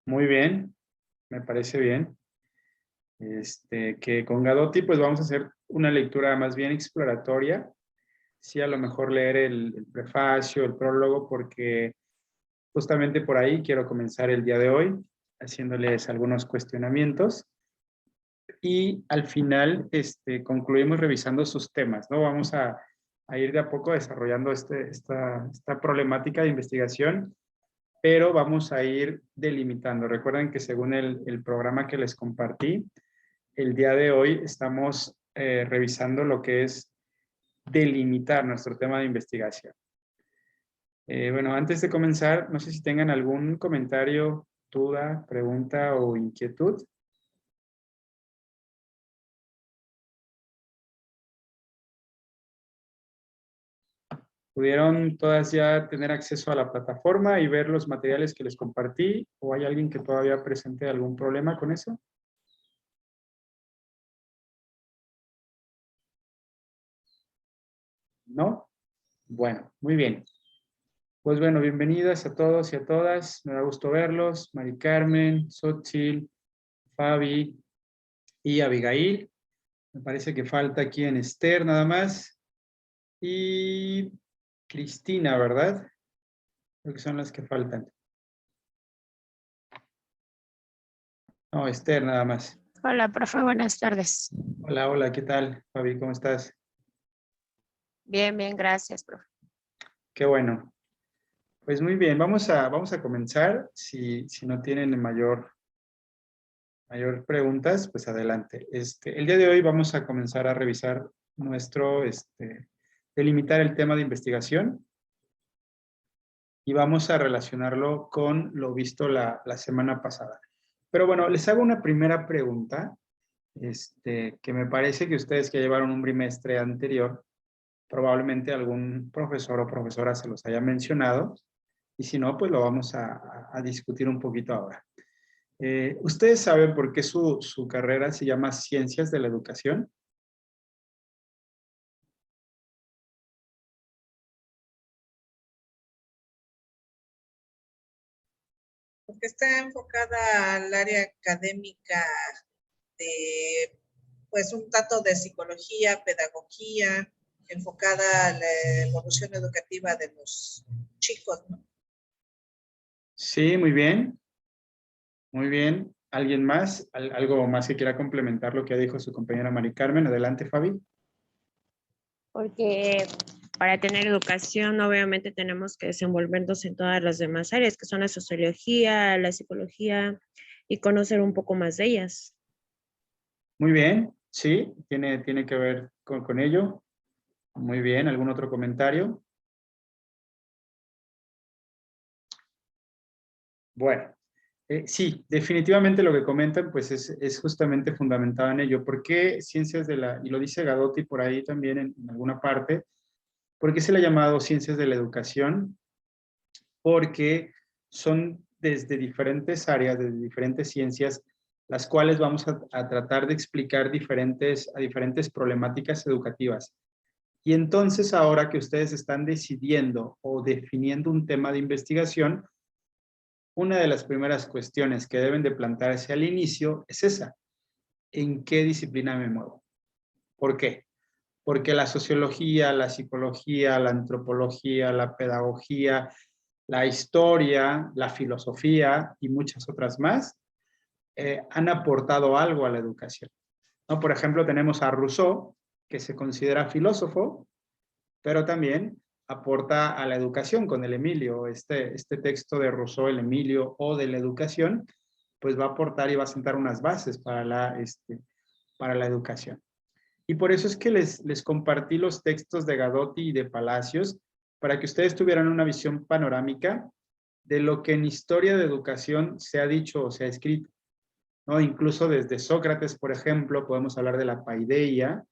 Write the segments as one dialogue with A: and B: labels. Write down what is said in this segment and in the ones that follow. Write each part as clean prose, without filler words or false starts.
A: Muy bien, me parece bien. Que con Gadotti pues vamos a hacer una lectura más bien exploratoria. Sí, a lo mejor leer el prefacio, el prólogo, porque justamente por ahí quiero comenzar el día de hoy, haciéndoles algunos cuestionamientos. Y al final concluimos revisando sus temas, ¿no? Vamos a ir de a poco desarrollando esta problemática de investigación, pero vamos a ir delimitando. Recuerden que según el programa que les compartí, el día de hoy estamos revisando lo que es delimitar nuestro tema de investigación. Bueno, antes de comenzar, no sé si tengan algún comentario, duda, pregunta o inquietud. ¿Pudieron todas ya tener acceso a la plataforma y ver los materiales que les compartí? ¿O hay alguien que todavía presente algún problema con eso? ¿No? Bueno, muy bien. Pues bueno, bienvenidas a todos y a todas. Me da gusto verlos. Mari Carmen, Xochitl, Fabi y Abigail. Me parece que falta aquí en Esther nada más. Y Cristina, ¿verdad? Creo que son las que faltan. No, Esther nada más.
B: Hola, profe, buenas tardes.
A: Hola, hola, ¿qué tal, Fabi? ¿Cómo estás?
B: Bien, bien, gracias, profe.
A: Qué bueno. Pues muy bien, vamos a comenzar. Si no tienen mayor preguntas, pues adelante. El día de hoy vamos a comenzar a revisar delimitar el tema de investigación y vamos a relacionarlo con lo visto la semana pasada. Pero bueno, les hago una primera pregunta, que me parece que ustedes que llevaron un trimestre anterior, probablemente algún profesor o profesora se los haya mencionado, y si no, pues lo vamos a discutir un poquito ahora. ¿Ustedes saben por qué su carrera se llama Ciencias de la Educación?
C: Porque está enfocada al área académica de, pues, un tanto de psicología, pedagogía, enfocada a la evolución educativa de los chicos, ¿no?
A: Sí, muy bien. Muy bien. ¿Alguien más? ¿Algo más que quiera complementar lo que dijo su compañera Mari Carmen? Adelante, Fabi.
B: Porque para tener educación, obviamente tenemos que desenvolvernos en todas las demás áreas, que son la sociología, la psicología, y conocer un poco más de ellas.
A: Muy bien. Sí, tiene que ver con ello. Muy bien. ¿Algún otro comentario? Bueno, sí, definitivamente lo que comentan pues es justamente fundamentado en ello. ¿Por qué ciencias y lo dice Gadotti por ahí también en alguna parte, ¿por qué se le ha llamado ciencias de la educación? Porque son desde diferentes áreas, desde diferentes ciencias, las cuales vamos a tratar de explicar a diferentes problemáticas educativas. Y entonces ahora que ustedes están decidiendo o definiendo un tema de investigación, una de las primeras cuestiones que deben de plantearse al inicio es esa: ¿en qué disciplina me muevo? ¿Por qué? Porque la sociología, la psicología, la antropología, la pedagogía, la historia, la filosofía y muchas otras más han aportado algo a la educación, ¿no? Por ejemplo, tenemos a Rousseau, que se considera filósofo, pero también aporta a la educación con el Emilio. Este texto de Rousseau, el Emilio, o de la educación, pues va a aportar y va a sentar unas bases para la educación. Y por eso es que les compartí los textos de Gadotti y de Palacios, para que ustedes tuvieran una visión panorámica de lo que en historia de educación se ha dicho o se ha escrito, ¿no? Incluso desde Sócrates, por ejemplo, podemos hablar de la paideia.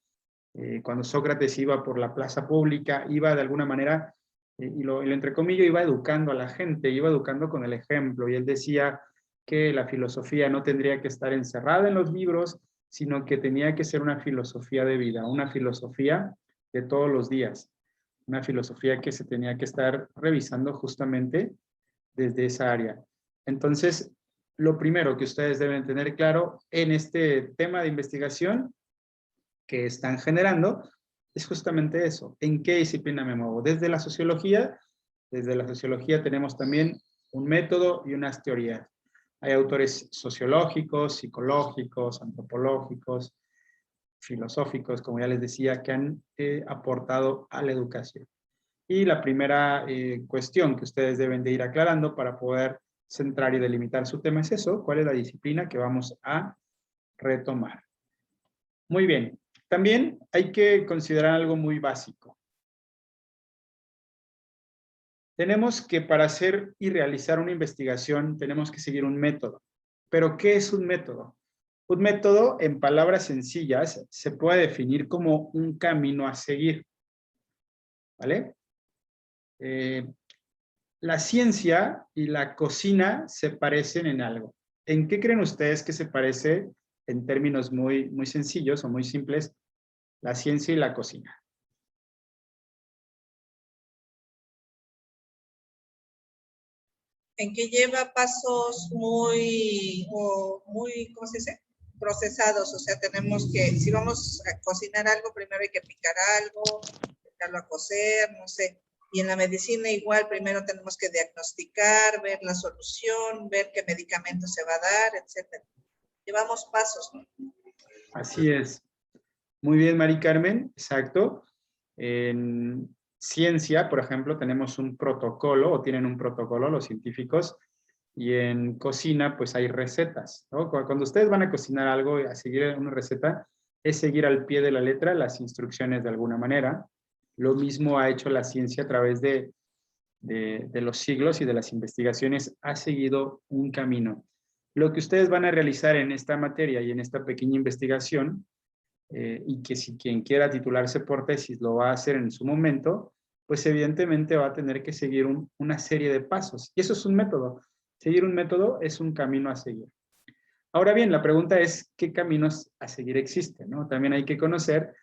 A: Cuando Sócrates iba por la plaza pública, iba de alguna manera, y lo entrecomillo, iba educando a la gente, iba educando con el ejemplo, y él decía que la filosofía no tendría que estar encerrada en los libros, sino que tenía que ser una filosofía de vida, una filosofía de todos los días, una filosofía que se tenía que estar revisando justamente desde esa área. Entonces, lo primero que ustedes deben tener claro en este tema de investigación que están generando es justamente eso. ¿En qué disciplina me muevo? Desde la sociología tenemos también un método y unas teorías. Hay autores sociológicos, psicológicos, antropológicos, filosóficos, como ya les decía, que han aportado a la educación. Y la primera cuestión que ustedes deben de ir aclarando para poder centrar y delimitar su tema es eso, ¿cuál es la disciplina que vamos a retomar? Muy bien, también hay que considerar algo muy básico. Tenemos que para hacer y realizar una investigación tenemos que seguir un método. ¿Pero qué es un método? Un método, en palabras sencillas, se puede definir como un camino a seguir. ¿Vale? La ciencia y la cocina se parecen en algo. ¿En qué creen ustedes que se parece, en términos muy, muy sencillos o muy simples, la ciencia y la cocina?
C: En que lleva pasos muy, ¿cómo se dice? Procesados, o sea, tenemos que, si vamos a cocinar algo, primero hay que picar algo, dejarlo a cocer, no sé. Y en la medicina igual, primero tenemos que diagnosticar, ver la solución, ver qué medicamento se va a dar, etcétera. Llevamos pasos, ¿no?
A: Así es. Muy bien, Mari Carmen, exacto. En ciencia, por ejemplo, tenemos un protocolo, o tienen un protocolo los científicos, y en cocina, pues hay recetas, ¿no? Cuando ustedes van a cocinar algo, a seguir una receta, es seguir al pie de la letra las instrucciones de alguna manera. Lo mismo ha hecho la ciencia a través de los siglos y de las investigaciones, ha seguido un camino. Lo que ustedes van a realizar en esta materia y en esta pequeña investigación, y que si quien quiera titularse por tesis lo va a hacer en su momento, pues evidentemente va a tener que seguir una serie de pasos. Y eso es un método. Seguir un método es un camino a seguir. Ahora bien, la pregunta es, ¿qué caminos a seguir existen? ¿No? También hay que conocer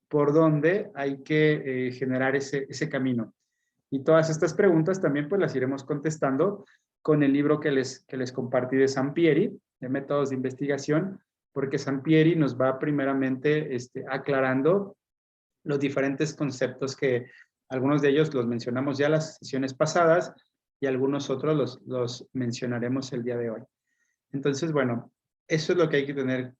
A: por dónde hay que generar ese camino. Y todas estas preguntas también pues las iremos contestando con el libro que les compartí de Sampieri, de métodos de investigación, porque Sampieri nos va primeramente aclarando los diferentes conceptos que algunos de ellos los mencionamos ya en las sesiones pasadas y algunos otros los mencionaremos el día de hoy. Entonces, bueno, eso es lo que hay que tener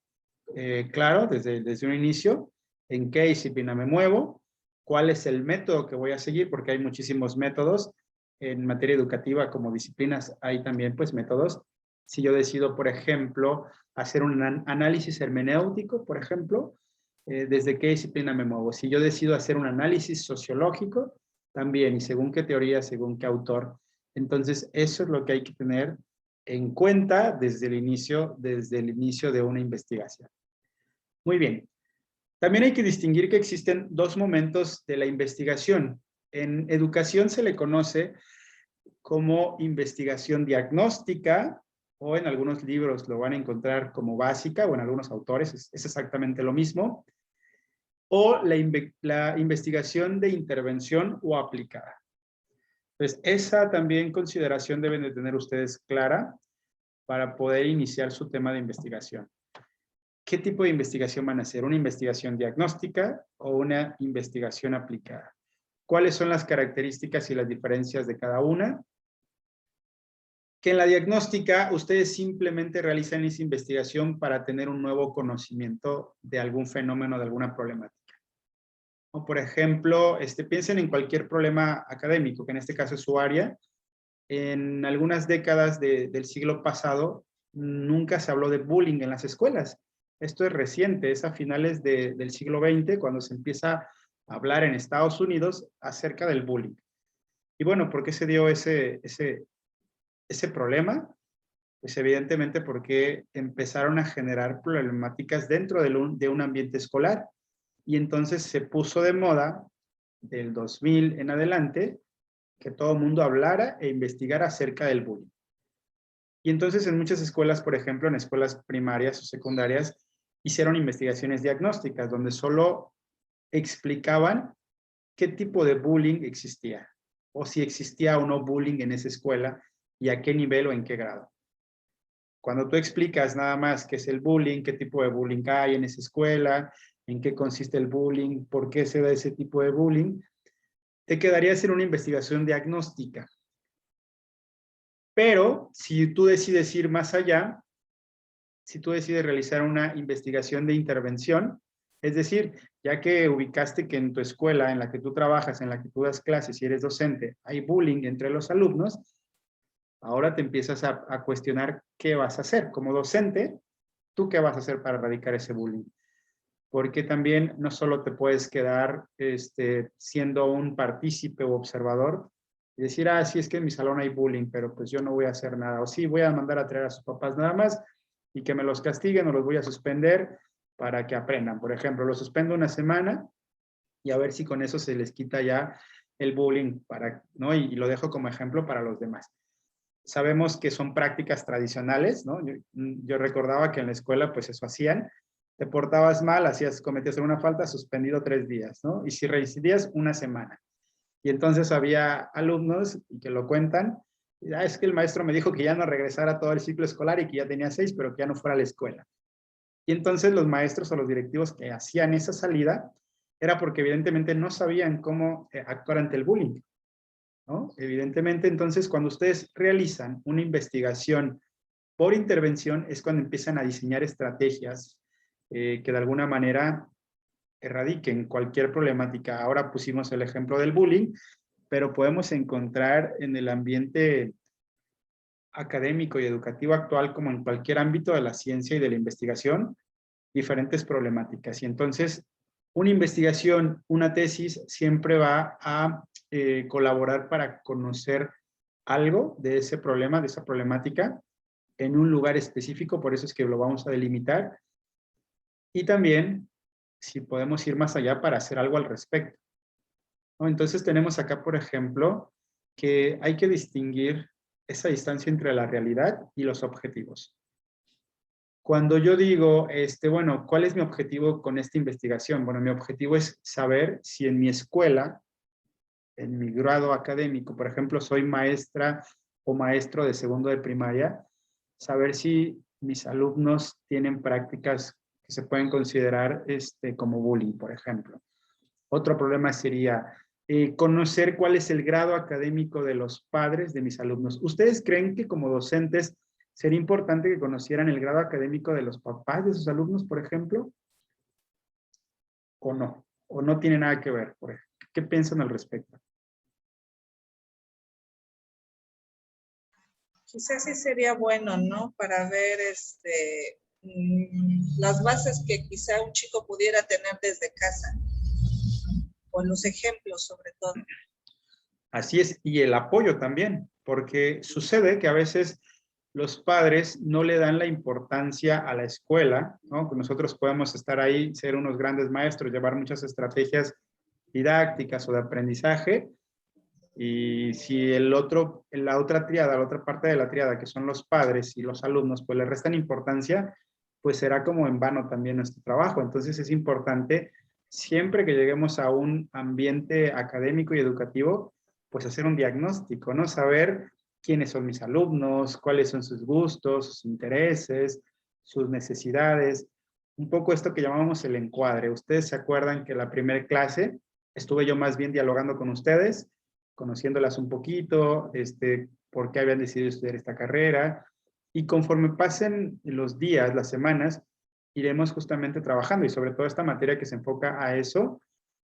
A: claro desde un inicio, en qué disciplina me muevo, cuál es el método que voy a seguir, porque hay muchísimos métodos en materia educativa como disciplinas, hay también pues métodos. Si yo decido, por ejemplo, hacer un análisis hermenéutico, por ejemplo, ¿desde qué disciplina me muevo? Si yo decido hacer un análisis sociológico, también, y según qué teoría, según qué autor. Entonces, eso es lo que hay que tener en cuenta desde el inicio de una investigación. Muy bien. También hay que distinguir que existen dos momentos de la investigación. En educación se le conoce como investigación diagnóstica, o en algunos libros lo van a encontrar como básica, o en algunos autores es exactamente lo mismo, o la investigación de intervención o aplicada. Entonces, esa también consideración deben de tener ustedes clara para poder iniciar su tema de investigación. ¿Qué tipo de investigación van a hacer? ¿Una investigación diagnóstica o una investigación aplicada? ¿Cuáles son las características y las diferencias de cada una? Que en la diagnóstica ustedes simplemente realizan esa investigación para tener un nuevo conocimiento de algún fenómeno, de alguna problemática. O por ejemplo, piensen en cualquier problema académico, que en este caso es su área. En algunas décadas del siglo pasado, nunca se habló de bullying en las escuelas. Esto es reciente, es a finales del siglo XX, cuando se empieza a hablar en Estados Unidos acerca del bullying. Y bueno, ¿por qué se dio ese problema? Pues evidentemente porque empezaron a generar problemáticas dentro de un ambiente escolar. Y entonces se puso de moda, del 2000 en adelante, que todo el mundo hablara e investigara acerca del bullying. Y entonces en muchas escuelas, por ejemplo, en escuelas primarias o secundarias, hicieron investigaciones diagnósticas donde solo explicaban qué tipo de bullying existía, o si existía o no bullying en esa escuela y a qué nivel o en qué grado. Cuando tú explicas nada más qué es el bullying, qué tipo de bullying hay en esa escuela, en qué consiste el bullying, por qué se da ese tipo de bullying, te quedaría hacer una investigación diagnóstica. Pero si tú decides ir más allá, si tú decides realizar una investigación de intervención, es decir, ya que ubicaste que en tu escuela, en la que tú trabajas, en la que tú das clases y eres docente, hay bullying entre los alumnos, ahora te empiezas a cuestionar qué vas a hacer. Como docente, ¿tú qué vas a hacer para erradicar ese bullying? Porque también no solo te puedes quedar siendo un partícipe o observador y decir, ah, sí, es que en mi salón hay bullying, pero pues yo no voy a hacer nada. O sí, voy a mandar a traer a sus papás nada más y que me los castiguen o los voy a suspender para que aprendan. Por ejemplo, los suspendo una semana y a ver si con eso se les quita ya el bullying, ¿no? Y lo dejo como ejemplo para los demás. Sabemos que son prácticas tradicionales, ¿no? Yo recordaba que en la escuela pues eso hacían, te portabas mal, cometías una falta, suspendido 3 días, ¿no? Y si reincidías, una semana. Y entonces había alumnos que lo cuentan, es que el maestro me dijo que ya no regresara todo el ciclo escolar y que ya tenía 6, pero que ya no fuera a la escuela. Y entonces los maestros o los directivos que hacían esa salida era porque evidentemente no sabían cómo actuar ante el bullying, ¿no? Evidentemente, entonces, cuando ustedes realizan una investigación por intervención, es cuando empiezan a diseñar estrategias que de alguna manera erradiquen cualquier problemática. Ahora pusimos el ejemplo del bullying, pero podemos encontrar en el ambiente académico y educativo actual, como en cualquier ámbito de la ciencia y de la investigación, diferentes problemáticas. Y entonces, una investigación, una tesis, siempre va a colaborar para conocer algo de ese problema, de esa problemática, en un lugar específico, por eso es que lo vamos a delimitar. Y también, si podemos ir más allá para hacer algo al respecto, ¿no? Entonces tenemos acá, por ejemplo, que hay que distinguir esa distancia entre la realidad y los objetivos. Cuando yo digo, bueno, ¿cuál es mi objetivo con esta investigación? Bueno, mi objetivo es saber si en mi escuela, en mi grado académico, por ejemplo, soy maestra o maestro de segundo de primaria, saber si mis alumnos tienen prácticas que se pueden considerar como bullying, por ejemplo. Otro problema sería conocer cuál es el grado académico de los padres de mis alumnos. ¿Ustedes creen que como docentes sería importante que conocieran el grado académico de los papás de sus alumnos, por ejemplo? ¿O no? ¿O no tiene nada que ver? ¿Qué piensan al respecto?
C: Quizás sí sería bueno, ¿no? Para ver las bases que quizá un chico pudiera tener desde casa. O los ejemplos, sobre todo.
A: Así es, y el apoyo también, porque sucede que a veces los padres no le dan la importancia a la escuela, ¿no? Nosotros podemos estar ahí, ser unos grandes maestros, llevar muchas estrategias didácticas o de aprendizaje, y si la otra triada, la otra parte de la triada, que son los padres y los alumnos, pues le restan importancia, pues será como en vano también nuestro trabajo. Entonces es importante, siempre que lleguemos a un ambiente académico y educativo, pues hacer un diagnóstico, ¿no? Saber quiénes son mis alumnos, cuáles son sus gustos, sus intereses, sus necesidades. Un poco esto que llamamos el encuadre. Ustedes se acuerdan que la primera clase estuve yo más bien dialogando con ustedes, conociéndolas un poquito, por qué habían decidido estudiar esta carrera, y conforme pasen los días, las semanas, iremos justamente trabajando, y sobre todo esta materia que se enfoca a eso,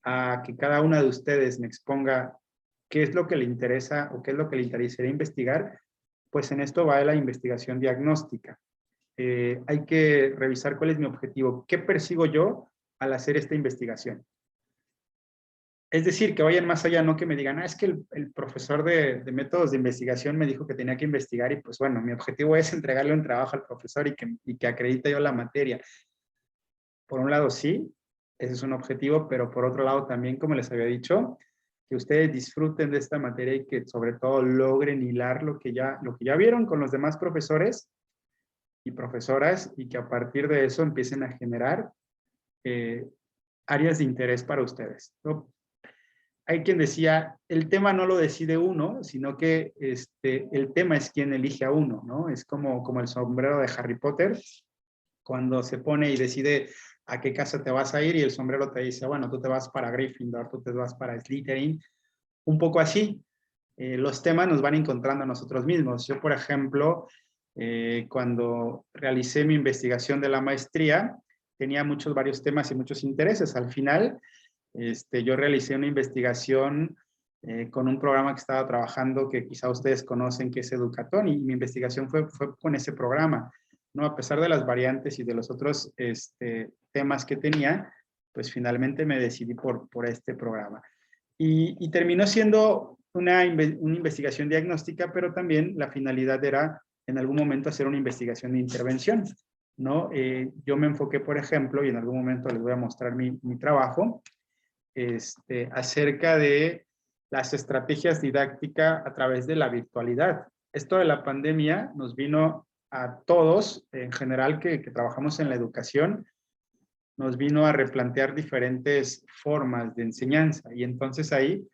A: a que cada una de ustedes me exponga qué es lo que le interesa o qué es lo que le interesaría investigar, pues en esto va la investigación diagnóstica. Hay que revisar cuál es mi objetivo, qué persigo yo al hacer esta investigación. Es decir, que vayan más allá, no que me digan, es que el profesor de métodos de investigación me dijo que tenía que investigar y pues bueno, mi objetivo es entregarle un trabajo al profesor y que acredite yo la materia. Por un lado sí, ese es un objetivo, pero por otro lado también, como les había dicho, que ustedes disfruten de esta materia y que sobre todo logren hilar lo que ya vieron con los demás profesores y profesoras y que a partir de eso empiecen a generar áreas de interés para ustedes, ¿no? hay quien decía, el tema no lo decide uno, sino que el tema es quien elige a uno, ¿no? Es como el sombrero de Harry Potter, cuando se pone y decide a qué casa te vas a ir y el sombrero te dice, bueno, tú te vas para Gryffindor, tú te vas para Slytherin, un poco así. Los temas nos van encontrando a nosotros mismos. Yo, por ejemplo, cuando realicé mi investigación de la maestría, tenía varios temas y muchos intereses. Al final, yo realicé una investigación con un programa que estaba trabajando, que quizá ustedes conocen, que es Educatón, y mi investigación fue con ese programa, ¿no? A pesar de las variantes y de los otros temas que tenía, pues finalmente me decidí por este programa. Y terminó siendo una investigación diagnóstica, pero también la finalidad era en algún momento hacer una investigación de intervención, ¿no? Yo me enfoqué, por ejemplo, y en algún momento les voy a mostrar mi trabajo, acerca de las estrategias didácticas a través de la virtualidad. Esto de la pandemia nos vino a todos, en general, que trabajamos en la educación, nos vino a replantear diferentes formas de enseñanza y entonces ahí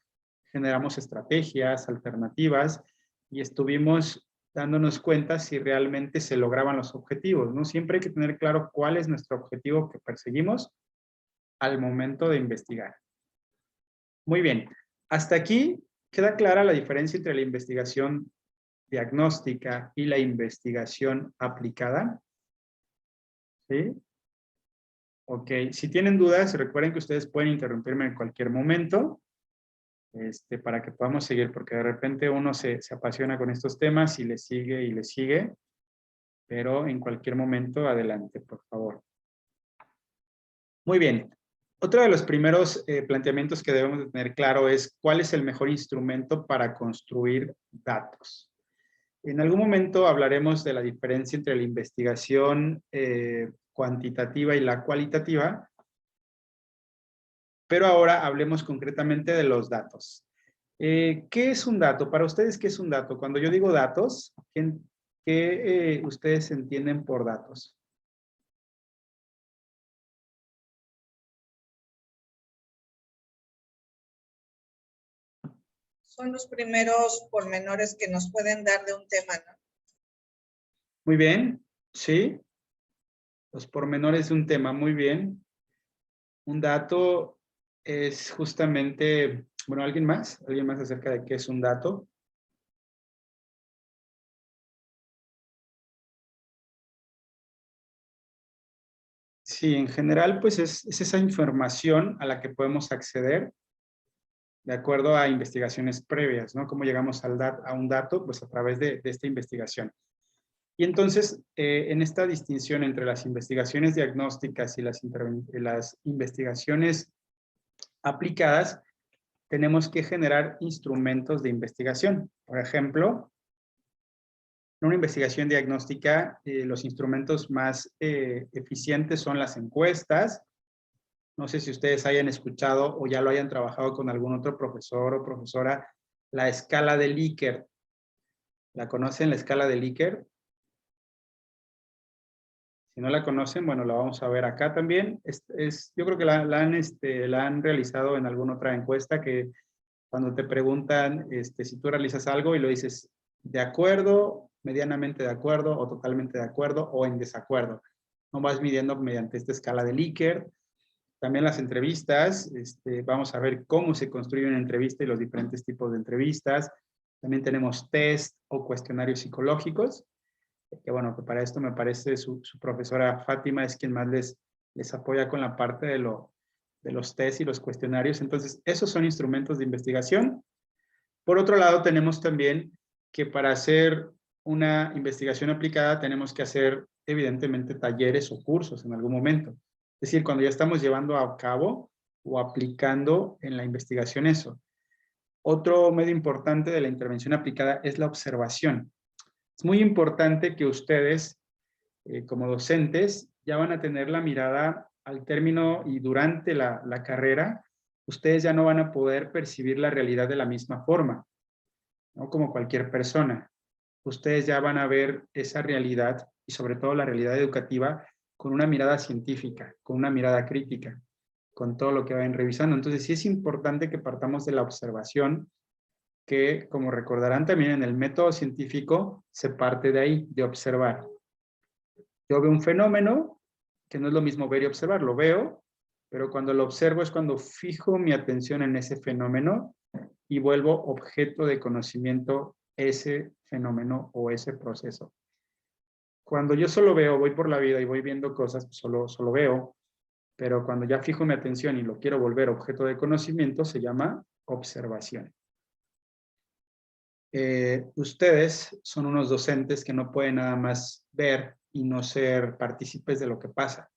A: generamos estrategias, alternativas y estuvimos dándonos cuenta si realmente se lograban los objetivos, ¿no? Siempre hay que tener claro cuál es nuestro objetivo que perseguimos al momento de investigar. Muy bien, hasta aquí queda clara la diferencia entre la investigación diagnóstica y la investigación aplicada. ¿Sí? Ok, si tienen dudas, recuerden que ustedes pueden interrumpirme en cualquier momento para que podamos seguir, porque de repente uno se apasiona con estos temas y le sigue, pero en cualquier momento, adelante, por favor. Muy bien. Otro de los primeros planteamientos que debemos de tener claro es cuál es el mejor instrumento para construir datos. En algún momento hablaremos de la diferencia entre la investigación cuantitativa y la cualitativa, pero ahora hablemos concretamente de los datos. ¿Qué es un dato? Para ustedes, ¿qué es un dato? Cuando yo digo datos, ¿qué ustedes entienden por datos?
C: Son los primeros pormenores que nos pueden dar de un tema, ¿no?
A: Muy bien, sí. Los pormenores de un tema, muy bien. Un dato es justamente, bueno, ¿alguien más? ¿Alguien más acerca de qué es un dato? Sí, en general, pues es esa información a la que podemos acceder de acuerdo a investigaciones previas, ¿no? ¿Cómo llegamos a un dato? Pues a través de esta investigación. Y entonces, en esta distinción entre las investigaciones diagnósticas y las investigaciones aplicadas, tenemos que generar instrumentos de investigación. Por ejemplo, en una investigación diagnóstica, los instrumentos más eficientes son las encuestas. No sé si ustedes hayan escuchado o ya lo hayan trabajado con algún otro profesor o profesora, la escala de Likert. ¿La conocen, la escala de Likert? Si no la conocen, bueno, la vamos a ver acá también. Yo creo que la han realizado en alguna otra encuesta, que cuando te preguntan si tú realizas algo y lo dices de acuerdo, medianamente de acuerdo o totalmente de acuerdo o en desacuerdo. No vas midiendo mediante esta escala de Likert. También las entrevistas, vamos a ver cómo se construye una entrevista y los diferentes tipos de entrevistas. También tenemos test o cuestionarios psicológicos, que bueno, que para esto me parece su profesora Fátima es quien más les apoya con la parte de los test y los cuestionarios. Entonces, esos son instrumentos de investigación. Por otro lado, tenemos también que para hacer una investigación aplicada tenemos que hacer, evidentemente, talleres o cursos en algún momento. Es decir, cuando ya estamos llevando a cabo o aplicando en la investigación eso. Otro medio importante de la intervención aplicada es la observación. Es muy importante que ustedes, como docentes, ya van a tener la mirada al término y durante la carrera, ustedes ya no van a poder percibir la realidad de la misma forma, ¿no? Como cualquier persona. Ustedes ya van a ver esa realidad y sobre todo la realidad educativa con una mirada científica, con una mirada crítica. con todo lo que vayan revisando. Entonces sí es importante que partamos de la observación, que como recordarán también en el método científico se parte de ahí, de observar. Yo veo un fenómeno, que no es lo mismo ver y observar, lo veo, pero cuando lo observo es cuando fijo mi atención en ese fenómeno y vuelvo objeto de conocimiento ese fenómeno o ese proceso. Cuando yo solo veo, voy por la vida y voy viendo cosas, solo veo, pero cuando ya fijo mi atención y lo quiero volver objeto de conocimiento, se llama observación. Ustedes son unos docentes que no pueden nada más ver y no ser partícipes de lo que pasa.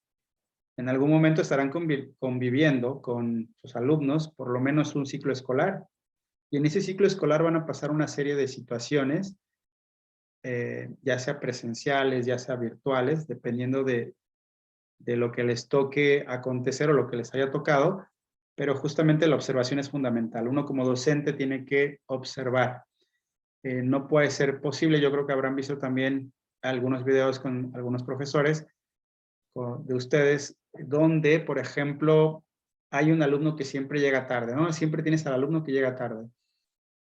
A: En algún momento estarán conviviendo con sus alumnos por lo menos un ciclo escolar. Y en ese ciclo escolar van a pasar una serie de situaciones, ya sea presenciales, ya sea virtuales, dependiendo de lo que les toque acontecer o lo que les haya tocado, pero justamente la observación es fundamental. Uno como docente tiene que observar. No puede ser posible, yo creo que habrán visto también algunos videos con algunos profesores de ustedes, donde, por ejemplo, hay un alumno que siempre llega tarde, ¿no? Siempre tienes al alumno que llega tarde.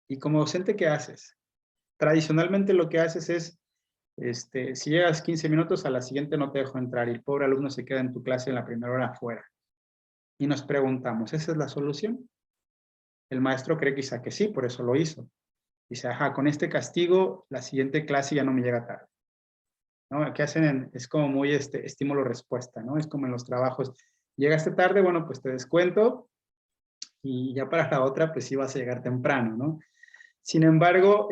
A: Y como docente, ¿qué haces? Tradicionalmente lo que haces es, si llegas 15 minutos, a la siguiente no te dejo entrar y el pobre alumno se queda en tu clase en la primera hora afuera. Y nos preguntamos, ¿esa es la solución? El maestro cree quizá que sí, por eso lo hizo. Dice, ajá, con este castigo, la siguiente clase ya no me llega tarde. ¿No? ¿Qué hacen? Es como muy estímulo-respuesta, ¿no? Es como en los trabajos. Llegaste tarde, bueno, pues te descuento y ya para la otra, pues sí vas a llegar temprano, ¿no? Sin embargo,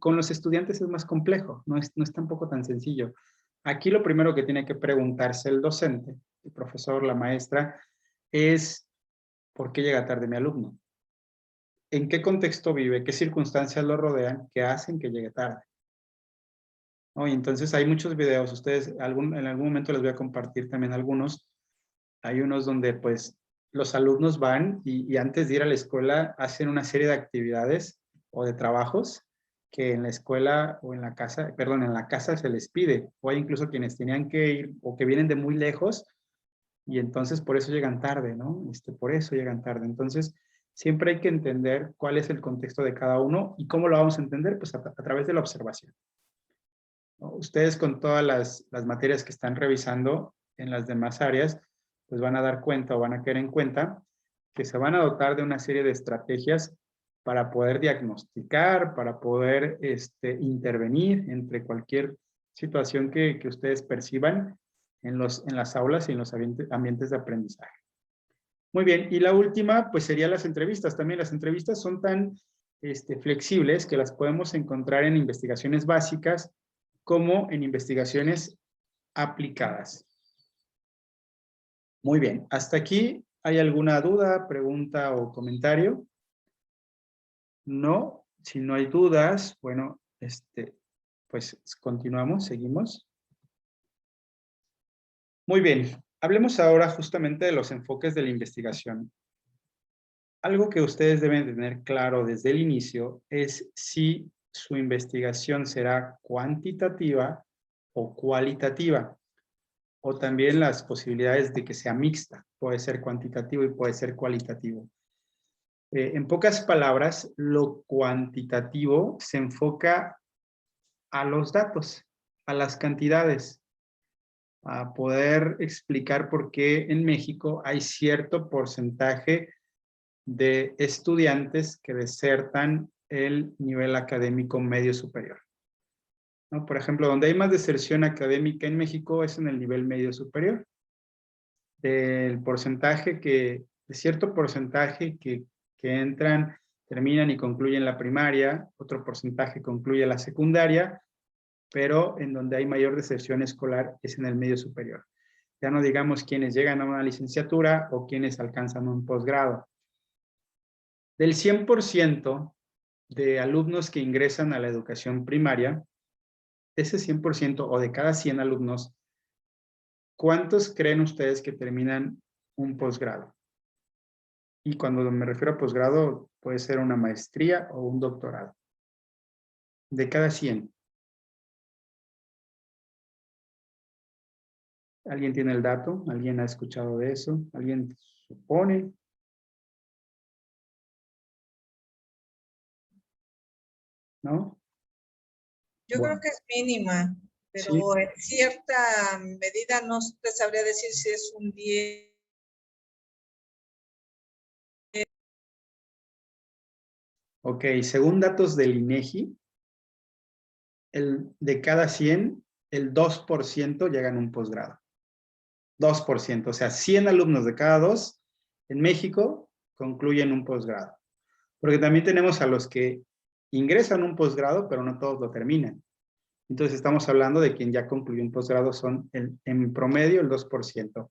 A: con los estudiantes es más complejo, no es tampoco tan sencillo. Aquí lo primero que tiene que preguntarse el docente, el profesor, la maestra, es ¿por qué llega tarde mi alumno? ¿En qué contexto vive? ¿Qué circunstancias lo rodean que hacen que llegue tarde? ¿No? Y entonces hay muchos videos, ustedes en algún momento les voy a compartir también algunos. Hay unos donde pues los alumnos van y antes de ir a la escuela hacen una serie de actividades o de trabajos que en la escuela o en la casa, perdón, en la casa se les pide. O hay incluso quienes tenían que ir o que vienen de muy lejos y entonces por eso llegan tarde, ¿no? Por eso llegan tarde. Entonces, siempre hay que entender cuál es el contexto de cada uno y cómo lo vamos a entender, pues a través de la observación, ¿no? Ustedes con todas las materias que están revisando en las demás áreas, pues van a dar cuenta o van a caer en cuenta que se van a dotar de una serie de estrategias para poder diagnosticar, para poder intervenir entre cualquier situación que ustedes perciban en las aulas y en los ambientes de aprendizaje. Muy bien, y la última, pues serían las entrevistas. También las entrevistas son tan flexibles que las podemos encontrar en investigaciones básicas como en investigaciones aplicadas. Muy bien, hasta aquí, ¿hay alguna duda, pregunta o comentario? No, si no hay dudas, bueno, pues continuamos, seguimos. Muy bien, hablemos ahora justamente de los enfoques de la investigación. Algo que ustedes deben tener claro desde el inicio es si su investigación será cuantitativa o cualitativa, o también las posibilidades de que sea mixta, puede ser cuantitativo y puede ser cualitativo. En pocas palabras, lo cuantitativo se enfoca a los datos, a las cantidades, a poder explicar por qué en México hay cierto porcentaje de estudiantes que desertan el nivel académico medio superior, ¿no? Por ejemplo, donde hay más deserción académica en México es en el nivel medio superior. Del porcentaje de cierto porcentaje que entran, terminan y concluyen la primaria, otro porcentaje concluye la secundaria, pero en donde hay mayor deserción escolar es en el medio superior. Ya no digamos quienes llegan a una licenciatura o quienes alcanzan un posgrado. Del 100% de alumnos que ingresan a la educación primaria, ese 100% o de cada 100 alumnos, ¿cuántos creen ustedes que terminan un posgrado? Y cuando me refiero a posgrado, puede ser una maestría o un doctorado. De cada 100. ¿Alguien tiene el dato? ¿Alguien ha escuchado de eso? ¿Alguien supone. ¿No?
C: Yo
A: Bueno,
C: creo que es mínima, pero
A: sí.
C: en cierta medida no te sabría decir si es un 10.
A: Ok, según datos del INEGI, de cada 100, el 2% llegan a un posgrado. 2%, o sea, 100 alumnos de cada 2 en México concluyen un posgrado. Porque también tenemos a los que ingresan un posgrado, pero no todos lo terminan. Entonces estamos hablando de quien ya concluyó un posgrado son en promedio el 2%.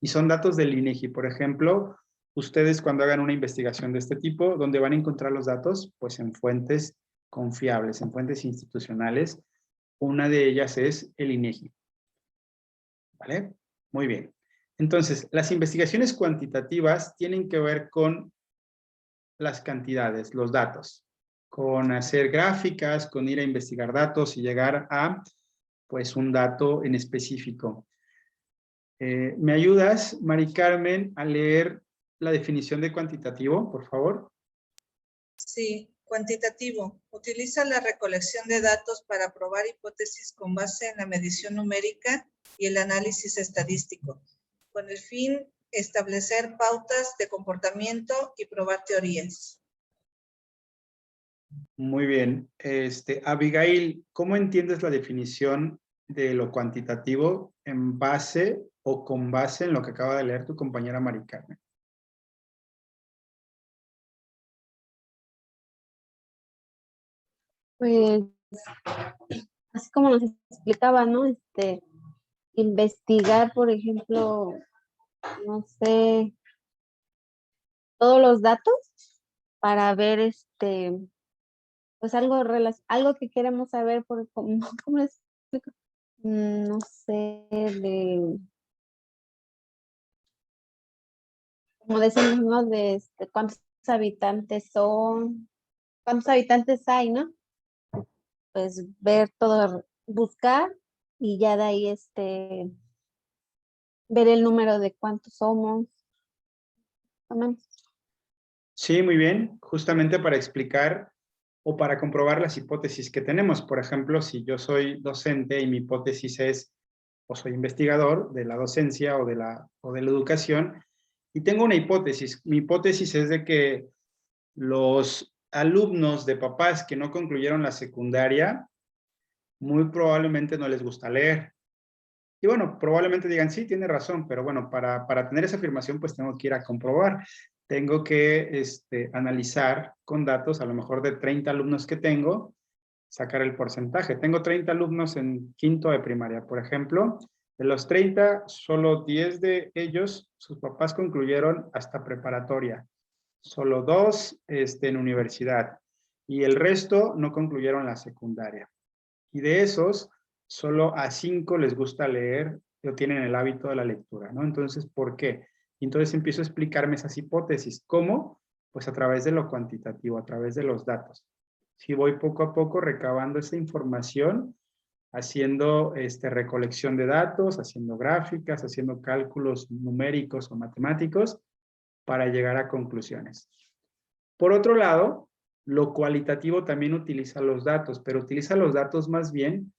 A: Y son datos del INEGI. Por ejemplo, ustedes cuando hagan una investigación de este tipo, ¿dónde van a encontrar los datos? Pues en fuentes confiables, en fuentes institucionales. Una de ellas es el INEGI. ¿Vale? Muy bien. Entonces, las investigaciones cuantitativas tienen que ver con las cantidades, los datos, con hacer gráficas, con ir a investigar datos y llegar a, pues, un dato en específico. ¿Me ayudas, Mari Carmen, a leer la definición de cuantitativo, por favor?
C: Sí, cuantitativo. Utiliza la recolección de datos para probar hipótesis con base en la medición numérica y el análisis estadístico, con el fin establecer pautas de comportamiento y probar teorías.
A: Muy bien. Abigail, ¿cómo entiendes la definición de lo cuantitativo en base o con base en lo que acaba de leer tu compañera Mari Carmen?
D: Pues, así como nos explicaba, ¿no? Investigar, por ejemplo, no sé, todos los datos para ver, pues algo que queremos saber, ¿cómo les explico? No sé, como decimos, ¿no? Cuántos habitantes son, cuántos habitantes hay, ¿no? Pues ver todo, buscar y ya de ahí, ver el número de cuántos somos, más o menos.
A: Sí, muy bien. Justamente para explicar o para comprobar las hipótesis que tenemos. Por ejemplo, si yo soy docente y mi hipótesis es, o soy investigador de la docencia o de la educación, y tengo una hipótesis. Mi hipótesis es de que los alumnos de papás que no concluyeron la secundaria, muy probablemente no les gusta leer. Y bueno, probablemente digan, sí, tiene razón, pero bueno, para tener esa afirmación, pues tengo que ir a comprobar. Tengo que analizar con datos, a lo mejor de 30 alumnos que tengo, sacar el porcentaje. Tengo 30 alumnos en quinto de primaria, por ejemplo. De los 30, solo 10 de ellos, sus papás concluyeron hasta preparatoria. Solo 2 en universidad. Y el resto no concluyeron la secundaria. Y de esos, solo a 5 les gusta leer o tienen el hábito de la lectura, ¿no? Entonces, ¿por qué? Y entonces empiezo a explicarme esas hipótesis. ¿Cómo? Pues a través de lo cuantitativo, a través de los datos. Si voy poco a poco recabando esa información, haciendo recolección de datos, haciendo gráficas, haciendo cálculos numéricos o matemáticos para llegar a conclusiones. Por otro lado, lo cualitativo también utiliza los datos, pero utiliza los datos más bien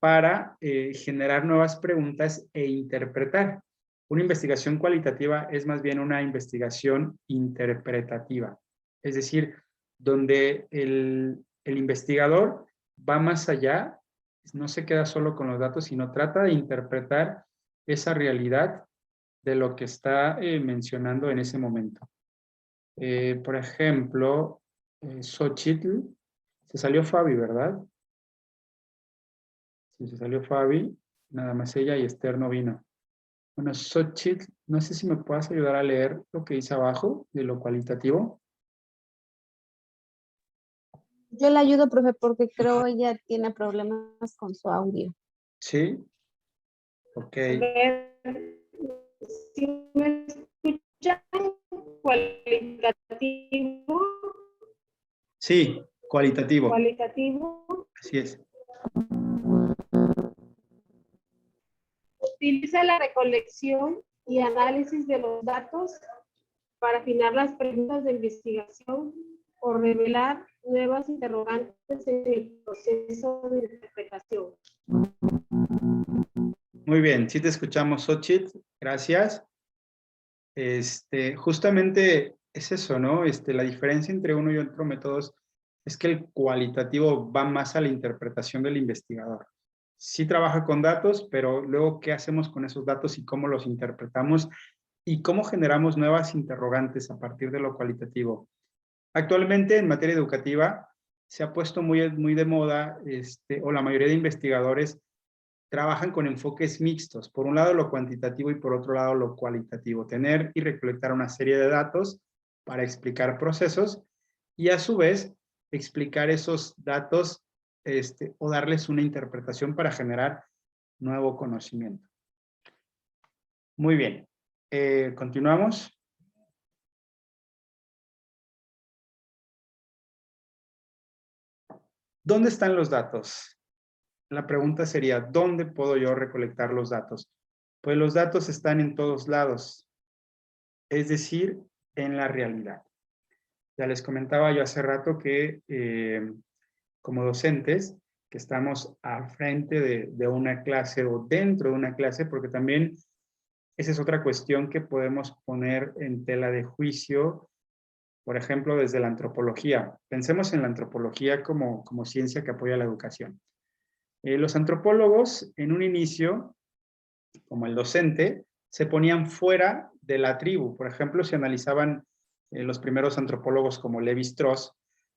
A: para generar nuevas preguntas e interpretar. Una investigación cualitativa es más bien una investigación interpretativa, es decir, donde el investigador va más allá, no se queda solo con los datos, sino trata de interpretar esa realidad de lo que está mencionando en ese momento. Por ejemplo, Xochitl, se salió Fabi, ¿verdad? Sí, se salió Fabi, nada más ella y Esther no vino. Bueno, Xochitl, no sé si me puedas ayudar a leer lo que dice abajo de lo cualitativo.
D: Yo la ayudo, profe, porque creo ella tiene problemas con su audio.
A: Sí, ok.
E: Si me escuchan, cualitativo,
A: Sí, cualitativo, así es.
E: utiliza la recolección y análisis de los datos para afinar las preguntas de investigación o revelar nuevas interrogantes en el proceso de interpretación.
A: Muy bien, sí te escuchamos, Xochitl, gracias. Justamente es eso, ¿no? La diferencia entre uno y otro métodos es que el cualitativo va más a la interpretación del investigador. Sí trabaja con datos, pero luego, ¿qué hacemos con esos datos y cómo los interpretamos y cómo generamos nuevas interrogantes a partir de lo cualitativo? Actualmente, en materia educativa, se ha puesto muy de moda, o la mayoría de investigadores trabajan con enfoques mixtos. Por un lado lo cuantitativo y por otro lado lo cualitativo. Tener y recolectar una serie de datos para explicar procesos y a su vez explicar esos datos o darles una interpretación para generar nuevo conocimiento. Muy bien. Continuamos. ¿Dónde están los datos? La pregunta sería, ¿dónde puedo yo recolectar los datos? Pues los datos están en todos lados, es decir, en la realidad. Ya les comentaba yo hace rato que como docentes, que estamos al frente de una clase o dentro de una clase, porque también esa es otra cuestión que podemos poner en tela de juicio, por ejemplo, desde la antropología. Pensemos en la antropología como ciencia que apoya la educación. Los antropólogos, en un inicio, como el docente, se ponían fuera de la tribu. Por ejemplo, si analizaban los primeros antropólogos como Levi-Strauss,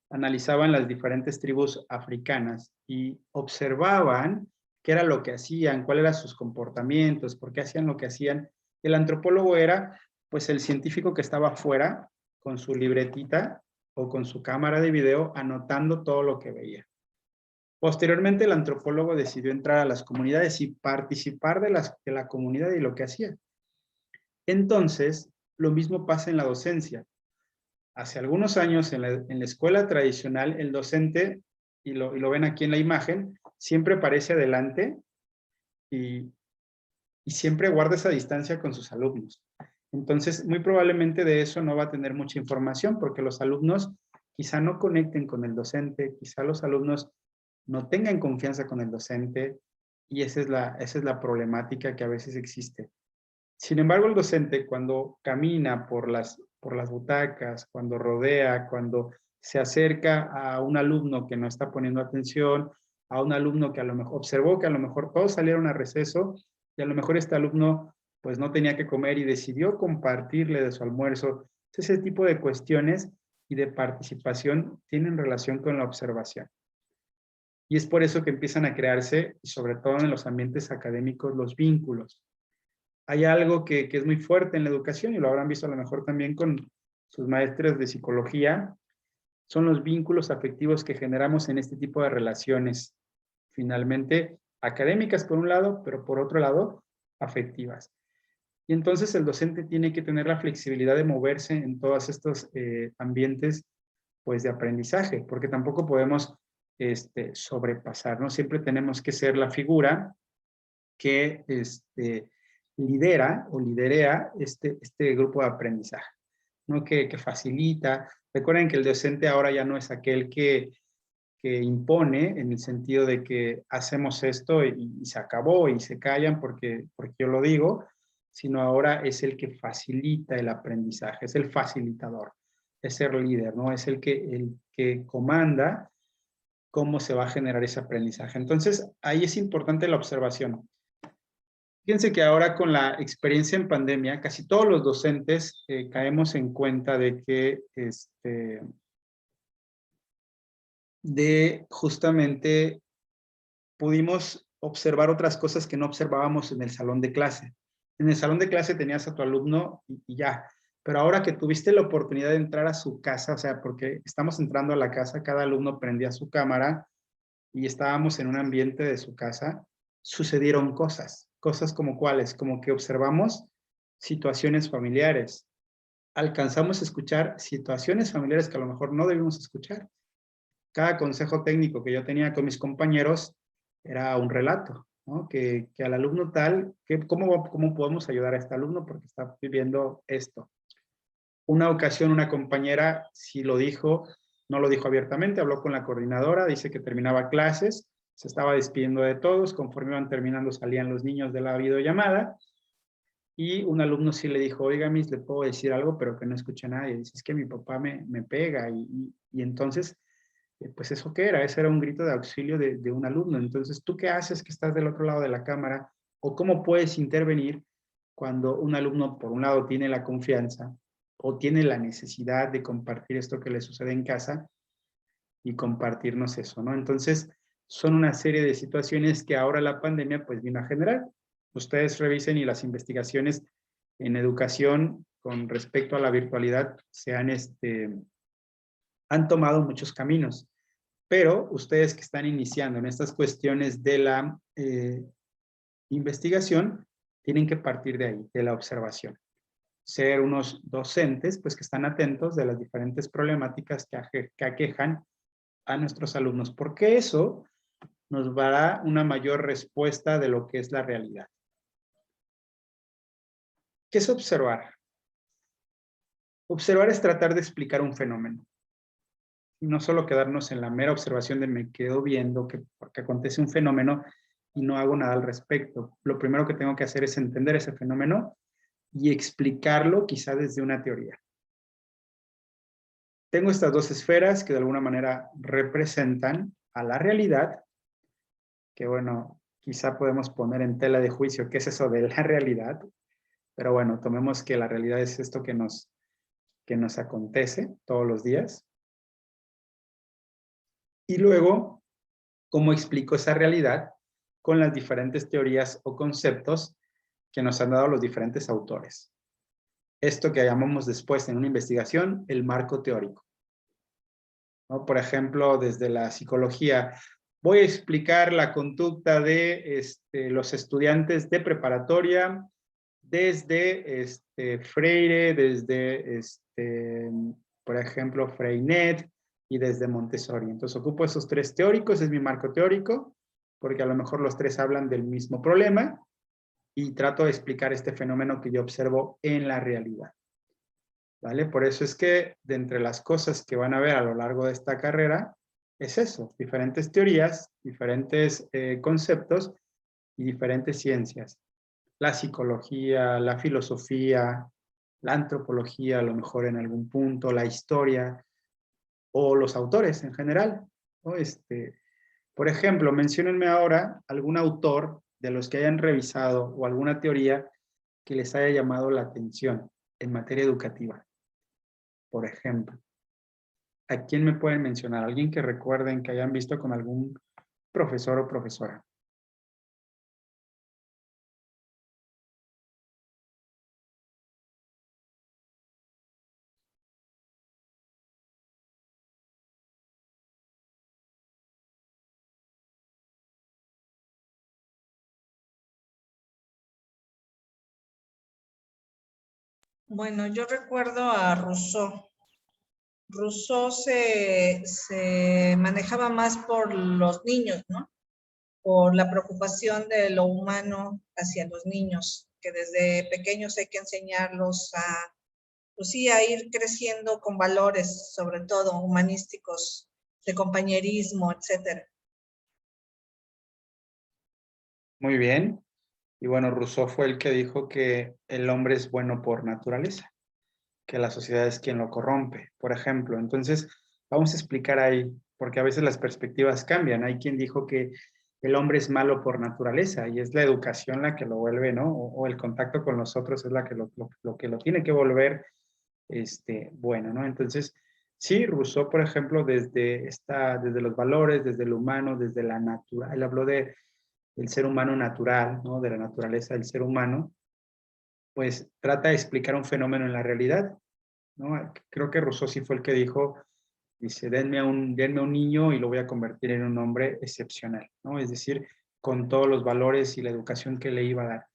A: analizaban las diferentes tribus africanas y observaban qué era lo que hacían, cuáles eran sus comportamientos, por qué hacían lo que hacían. El antropólogo era, pues, el científico que estaba fuera con su libretita o con su cámara de video anotando todo lo que veía. Posteriormente, el antropólogo decidió entrar a las comunidades y participar de la comunidad y lo que hacía. Entonces, lo mismo pasa en la docencia. Hace algunos años, en la escuela tradicional, el docente, y lo ven aquí en la imagen, siempre aparece adelante y siempre guarda esa distancia con sus alumnos. Entonces, muy probablemente de eso no va a tener mucha información, porque los alumnos quizá no conecten con el docente, quizá los alumnos no tengan confianza con el docente, y esa es la problemática que a veces existe. Sin embargo, el docente, cuando camina por las butacas, cuando rodea, cuando se acerca a un alumno que no está poniendo atención, a un alumno que a lo mejor observó que a lo mejor todos salieron a receso y a lo mejor este alumno pues no tenía que comer y decidió compartirle de su almuerzo. Ese tipo de cuestiones y de participación tienen relación con la observación. Y es por eso que empiezan a crearse, sobre todo en los ambientes académicos, los vínculos. Hay algo que es muy fuerte en la educación, y lo habrán visto a lo mejor también con sus maestros de psicología, son los vínculos afectivos que generamos en este tipo de relaciones, finalmente académicas por un lado, pero por otro lado, afectivas. Y entonces el docente tiene que tener la flexibilidad de moverse en todos estos ambientes pues, de aprendizaje, porque tampoco podemos sobrepasar, ¿no? Siempre tenemos que ser la figura que lidera o liderea este grupo de aprendizaje, ¿no? Que facilita. Recuerden que el docente ahora ya no es aquel que impone, en el sentido de que hacemos esto y se acabó y se callan porque yo lo digo, sino ahora es el que facilita el aprendizaje, es el facilitador, es ser líder, ¿no? Es el que comanda cómo se va a generar ese aprendizaje. Entonces, ahí es importante la observación. Fíjense que ahora con la experiencia en pandemia, casi todos los docentes caemos en cuenta de que justamente pudimos observar otras cosas que no observábamos en el salón de clase. En el salón de clase tenías a tu alumno y ya, pero ahora que tuviste la oportunidad de entrar a su casa, o sea, porque estamos entrando a la casa, cada alumno prendía su cámara y estábamos en un ambiente de su casa, sucedieron cosas como cuáles, como que observamos situaciones familiares, alcanzamos a escuchar situaciones familiares que a lo mejor no debimos escuchar. Cada consejo técnico que yo tenía con mis compañeros era un relato, ¿no? Que al alumno tal, ¿cómo podemos ayudar a este alumno porque está viviendo esto? Una ocasión una compañera sí lo dijo, no lo dijo abiertamente, habló con la coordinadora, dice que terminaba clases, se estaba despidiendo de todos, conforme iban terminando salían los niños de la videollamada, y un alumno sí le dijo, oiga, Miss, le puedo decir algo, pero que no escuche a nadie. Dice, es que mi papá me pega, y entonces, pues ¿eso qué era? Ese era un grito de auxilio de un alumno. Entonces, ¿tú qué haces que estás del otro lado de la cámara? ¿O cómo puedes intervenir cuando un alumno, por un lado, tiene la confianza o tiene la necesidad de compartir esto que le sucede en casa y compartirnos eso, ¿no? Entonces, son una serie de situaciones que ahora la pandemia pues vino a generar. Ustedes revisen, y las investigaciones en educación con respecto a la virtualidad han tomado muchos caminos, pero ustedes que están iniciando en estas cuestiones de la investigación, tienen que partir de ahí, de la observación. Ser unos docentes pues que están atentos de las diferentes problemáticas que aquejan a nuestros alumnos, porque eso nos dará una mayor respuesta de lo que es la realidad. ¿Qué es observar? Observar es tratar de explicar un fenómeno. Y no solo quedarnos en la mera observación de me quedo viendo que acontece un fenómeno y no hago nada al respecto. Lo primero que tengo que hacer es entender ese fenómeno y explicarlo quizá desde una teoría. Tengo estas dos esferas que de alguna manera representan a la realidad, que bueno, quizá podemos poner en tela de juicio qué es eso de la realidad, pero bueno, tomemos que la realidad es esto que nos acontece todos los días. Y luego, ¿cómo explico esa realidad con las diferentes teorías o conceptos que nos han dado los diferentes autores? Esto que llamamos después en una investigación el marco teórico, ¿no? Por ejemplo, desde la psicología, voy a explicar la conducta de los estudiantes de preparatoria desde Freire, desde, por ejemplo, Freinet y desde Montessori. Entonces ocupo esos tres teóricos, es mi marco teórico, porque a lo mejor los tres hablan del mismo problema y trato de explicar este fenómeno que yo observo en la realidad. ¿Vale? Por eso es que de entre las cosas que van a ver a lo largo de esta carrera, es eso, diferentes teorías, diferentes conceptos y diferentes ciencias. La psicología, la filosofía, la antropología, a lo mejor en algún punto, la historia, o los autores en general, ¿no? Por ejemplo, menciónenme ahora algún autor de los que hayan revisado o alguna teoría que les haya llamado la atención en materia educativa. Por ejemplo, ¿a quién me pueden mencionar? ¿Alguien que recuerden que hayan visto con algún profesor o profesora?
C: Bueno, yo recuerdo a Rousseau. Rousseau se manejaba más por los niños, ¿no? Por la preocupación de lo humano hacia los niños, que desde pequeños hay que enseñarlos pues sí, a ir creciendo con valores, sobre todo humanísticos, de compañerismo, etcétera.
A: Muy bien. Y bueno, Rousseau fue el que dijo que el hombre es bueno por naturaleza, que la sociedad es quien lo corrompe, por ejemplo. Entonces, vamos a explicar ahí, porque a veces las perspectivas cambian. Hay quien dijo que el hombre es malo por naturaleza y es la educación la que lo vuelve, ¿no? O el contacto con los otros es la que lo que lo tiene que volver bueno, ¿no? Entonces, sí, Rousseau, por ejemplo, desde los valores, desde lo humano, desde la naturaleza, él habló del ser humano natural, ¿no? De la naturaleza del ser humano, pues trata de explicar un fenómeno en la realidad, ¿no? Creo que Rousseau sí fue el que dijo, dice, denme a un niño y lo voy a convertir en un hombre excepcional, ¿no? Es decir, con todos los valores y la educación que le iba a dar.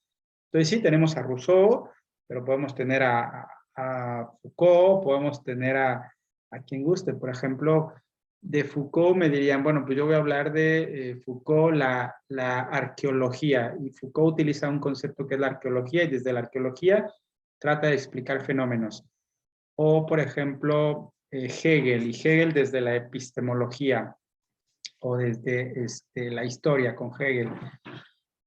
A: Entonces sí, tenemos a Rousseau, pero podemos tener a Foucault, podemos tener a quien guste. Por ejemplo, de Foucault me dirían, bueno, pues yo voy a hablar de Foucault, la arqueología. Y Foucault utiliza un concepto que es la arqueología, y desde la arqueología trata de explicar fenómenos. O, por ejemplo, Hegel, y Hegel desde la epistemología, o desde la historia con Hegel.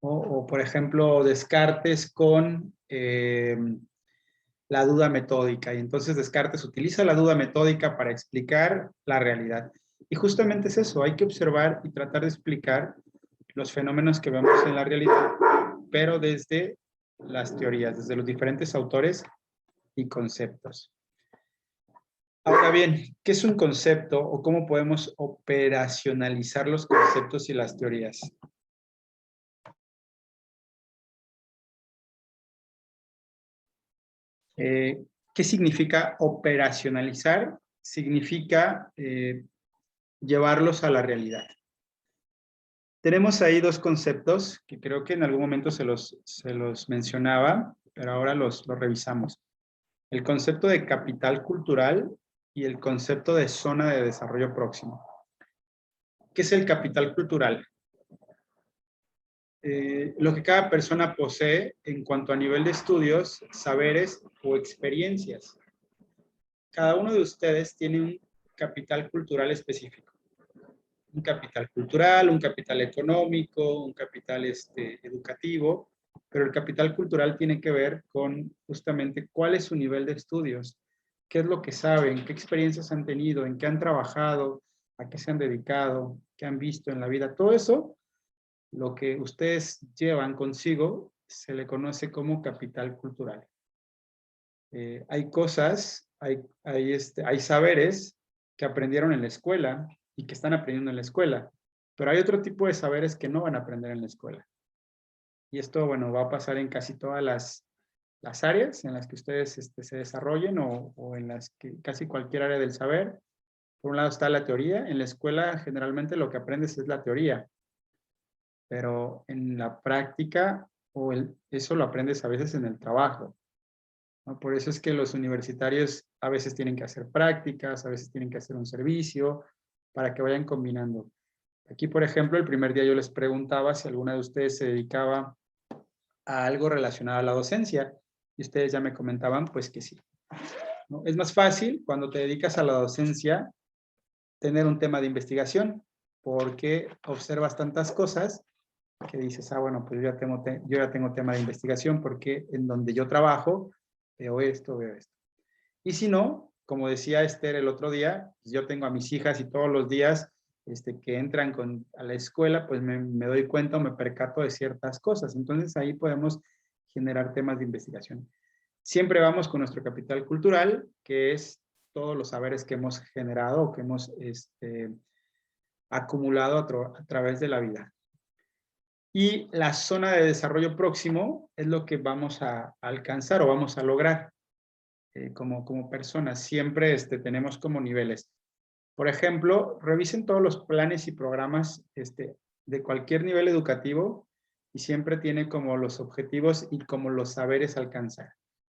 A: O, por ejemplo, Descartes con la duda metódica. Y entonces Descartes utiliza la duda metódica para explicar la realidad. Y justamente es eso, hay que observar y tratar de explicar los fenómenos que vemos en la realidad, pero desde las teorías, desde los diferentes autores y conceptos. Ahora bien, ¿qué es un concepto o cómo podemos operacionalizar los conceptos y las teorías? ¿Qué significa operacionalizar? Significa llevarlos a la realidad. Tenemos ahí dos conceptos que creo que en algún momento se los mencionaba, pero ahora los revisamos. El concepto de capital cultural y el concepto de zona de desarrollo próximo. ¿Qué es el capital cultural? Lo que cada persona posee en cuanto a nivel de estudios, saberes o experiencias. Cada uno de ustedes tiene un capital cultural específico. Un capital cultural, un capital económico, un capital educativo, pero el capital cultural tiene que ver con justamente cuál es su nivel de estudios, qué es lo que saben, qué experiencias han tenido, en qué han trabajado, a qué se han dedicado, qué han visto en la vida. Todo eso, lo que ustedes llevan consigo, se le conoce como capital cultural. Hay cosas, hay saberes que aprendieron en la escuela y que están aprendiendo en la escuela, pero hay otro tipo de saberes que no van a aprender en la escuela. Y esto, bueno, va a pasar en casi todas las áreas en las que ustedes se desarrollen o en las que casi cualquier área del saber. Por un lado está la teoría. En la escuela generalmente lo que aprendes es la teoría, pero en la práctica eso lo aprendes a veces en el trabajo, ¿no? Por eso es que los universitarios a veces tienen que hacer prácticas, a veces tienen que hacer un servicio, para que vayan combinando. Aquí, por ejemplo, el primer día yo les preguntaba si alguna de ustedes se dedicaba a algo relacionado a la docencia, y ustedes ya me comentaban, pues que sí, ¿no? Es más fácil cuando te dedicas a la docencia tener un tema de investigación, porque observas tantas cosas que dices, bueno, pues yo ya tengo tema de investigación porque en donde yo trabajo veo esto, veo esto. Y si no, como decía Esther el otro día, pues yo tengo a mis hijas y todos los días que entran a la escuela, pues me doy cuenta o me percato de ciertas cosas. Entonces ahí podemos generar temas de investigación. Siempre vamos con nuestro capital cultural, que es todos los saberes que hemos generado o que hemos acumulado a través de la vida. Y la zona de desarrollo próximo es lo que vamos a alcanzar o vamos a lograr como personas. Siempre tenemos como niveles. Por ejemplo, revisen todos los planes y programas de cualquier nivel educativo y siempre tiene como los objetivos y como los saberes a alcanzar.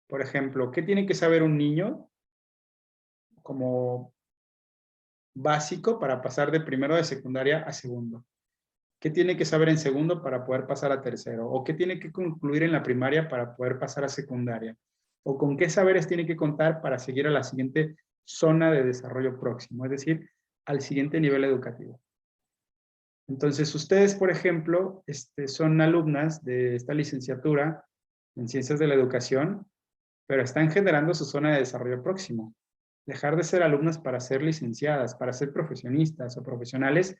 A: Por ejemplo, ¿qué tiene que saber un niño como básico para pasar de primero de secundaria a segundo? ¿Qué tiene que saber en segundo para poder pasar a tercero? ¿O qué tiene que concluir en la primaria para poder pasar a secundaria? ¿O con qué saberes tiene que contar para seguir a la siguiente zona de desarrollo próximo? Es decir, al siguiente nivel educativo. Entonces, ustedes, por ejemplo, son alumnas de esta licenciatura en Ciencias de la Educación, pero están generando su zona de desarrollo próximo. Dejar de ser alumnas para ser licenciadas, para ser profesionistas o profesionales